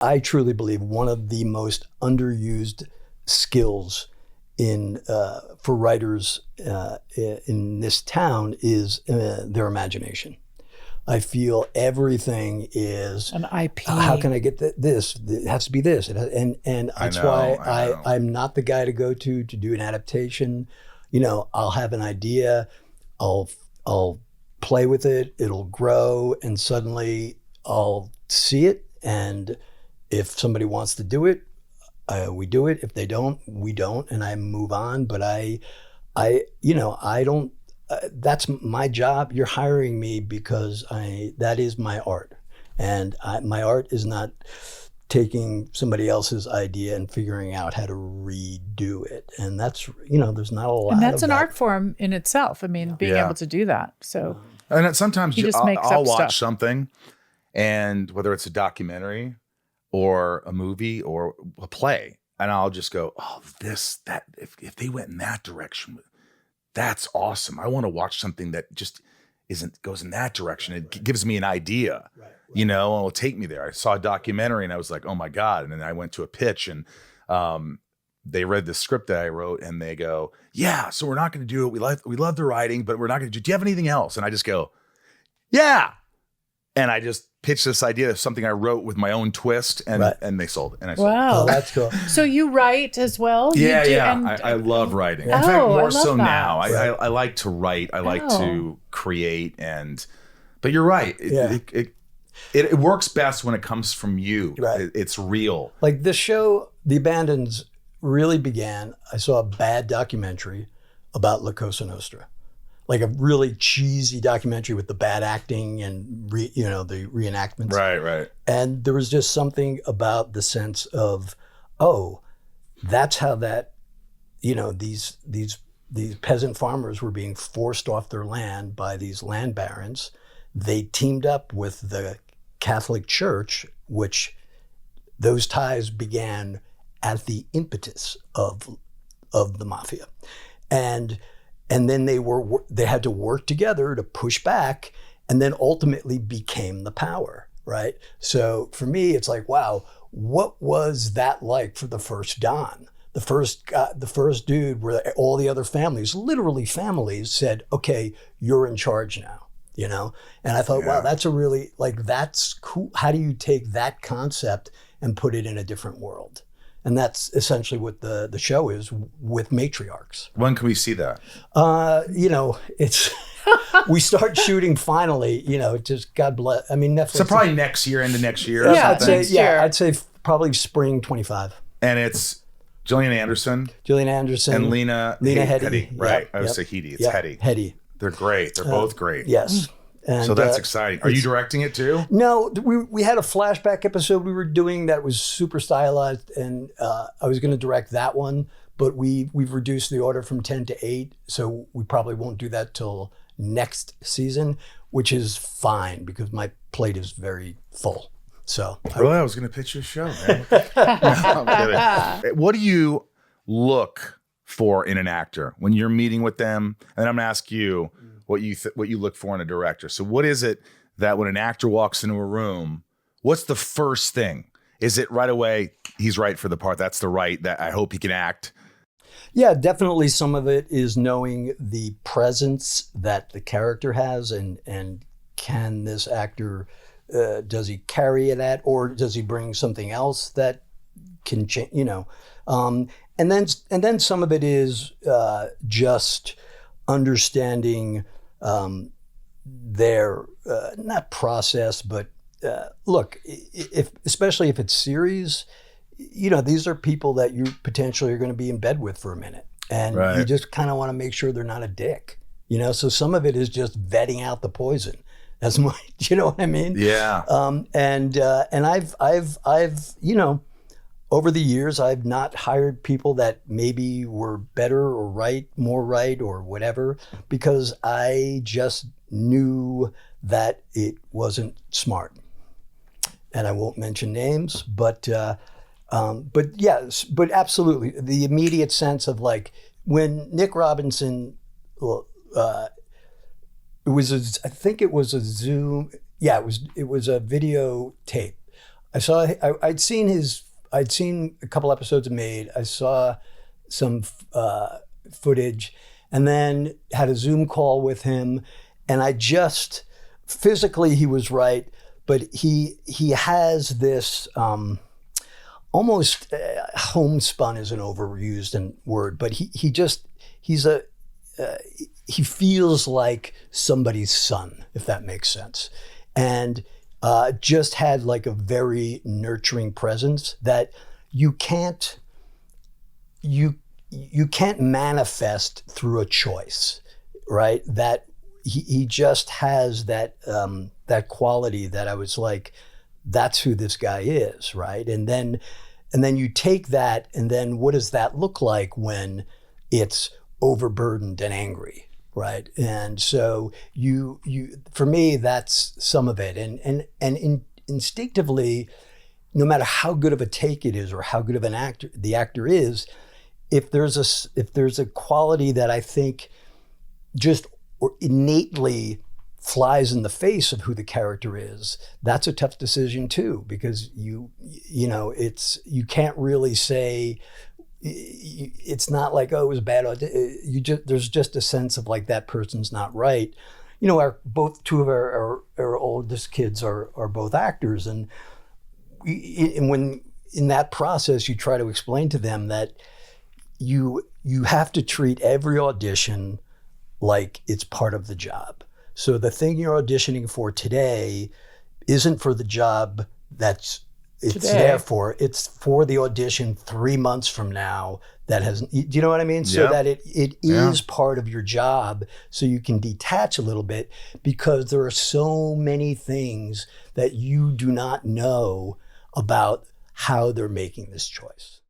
I truly believe one of the most underused skills for writers in this town is their imagination. I feel everything is an IP. How can I get this? It has to be this. And that's why I'm not the guy to go to do an adaptation. I'll have an idea, I'll play with it, it'll grow, and suddenly I'll see it. And if somebody wants to do it, we do it. If they don't, we don't, and I move on. But I don't. That's my job. You're hiring me because that is my art, and my art is not taking somebody else's idea and figuring out how to redo it. And that's there's not a lot. And that's an art form in itself. I mean, being able to do that. So, and sometimes I'll watch stuff. something, and whether it's a documentary or a movie or a play, and I'll just go, oh, that if they went in that direction, that's awesome. I want to watch something that just goes in that direction. It gives me an idea, and it'll take me there. I saw a documentary and I was like, oh my God. And then I went to a pitch and they read the script that I wrote and they go, yeah, so we're not going to do it. We love the writing, but we're not going to do you have anything else? And I just go, yeah. And I just pitched this idea of something I wrote with my own twist, and they sold it. And I sold it. Oh, that's cool. So you write as well? Yeah. I love writing. In fact, more so now. I like to write. I like to create. But you're right. It works best when it comes from you. Right. It's real. Like the show, The Abandons, really began. I saw a bad documentary about La Cosa Nostra. Like a really cheesy documentary with the bad acting and the reenactments. Right. And there was just something about the sense of, oh, that's how that, these peasant farmers were being forced off their land by these land barons. They teamed up with the Catholic Church, which those ties began at the impetus of the mafia. And then they had to work together to push back, and then ultimately became the power, right? So for me, it's like, wow, what was that like for the first Don? The first dude where all the other families, literally families, said, okay, you're in charge now, And I thought, wow, that's that's cool. How do you take that concept and put it in a different world? And that's essentially what the show is with matriarchs. When can we see that? It's we start shooting finally. Just God bless. I mean, Netflix. So probably next year, into next year. Yeah, I'd say probably spring 25. And it's Gillian Anderson, and Lena Headey. Right, I would say Headey. It's Headey. They're great. They're both great. Yes. And, so that's exciting. Are you directing it too? No, we had a flashback episode we were doing that was super stylized, and I was going to direct that one, but we've reduced the order from 10 to 8, so we probably won't do that till next season, which is fine because my plate is very full. So I was going to pitch your show, man. No, I'm kidding. What do you look for in an actor when you're meeting with them? And I'm going to ask you what you look for in a director. So what is it that when an actor walks into a room, what's the first thing? Is it right away, he's right for the part, that's the right, that I hope he can act? Yeah, definitely some of it is knowing the presence that the character has and can this actor, does he carry it at, or does he bring something else that can change, and then some of it is just understanding their not process, but look, especially if it's series, these are people that you potentially are going to be in bed with for a minute, and you just kind of want to make sure they're not a dick, So some of it is just vetting out the poison. As much, you know what I mean? Yeah. And I've over the years, I've not hired people that maybe were better or more right or whatever, because I just knew that it wasn't smart. And I won't mention names, but yes, but absolutely. The immediate sense of like when Nick Robinson, I think it was a Zoom. Yeah, it was a video tape. I'd seen a couple episodes of Made. I saw some footage, and then had a Zoom call with him, and I just physically he was right, but he has this almost homespun is an overused word, but he feels like somebody's son, if that makes sense, and just had like a very nurturing presence that you can't manifest through a choice, right? That he just has that quality that I was like, that's who this guy is, right? And then you take that, and then what does that look like when it's overburdened and angry, right? And so you for me, that's some of it, and instinctively, no matter how good of a take it is or how good of an actor the actor is, if there's a quality that I think just innately flies in the face of who the character is, that's a tough decision too, because you can't really say, it's not like, oh, it was bad. There's just a sense of like, that person's not right. Two of our oldest kids are both actors, and when in that process you try to explain to them that you have to treat every audition like it's part of the job. So the thing you're auditioning for today isn't for the job it's there for. It's for the audition 3 months from now that has, do you know what I mean? So that it is part of your job, so you can detach a little bit, because there are so many things that you do not know about how they're making this choice.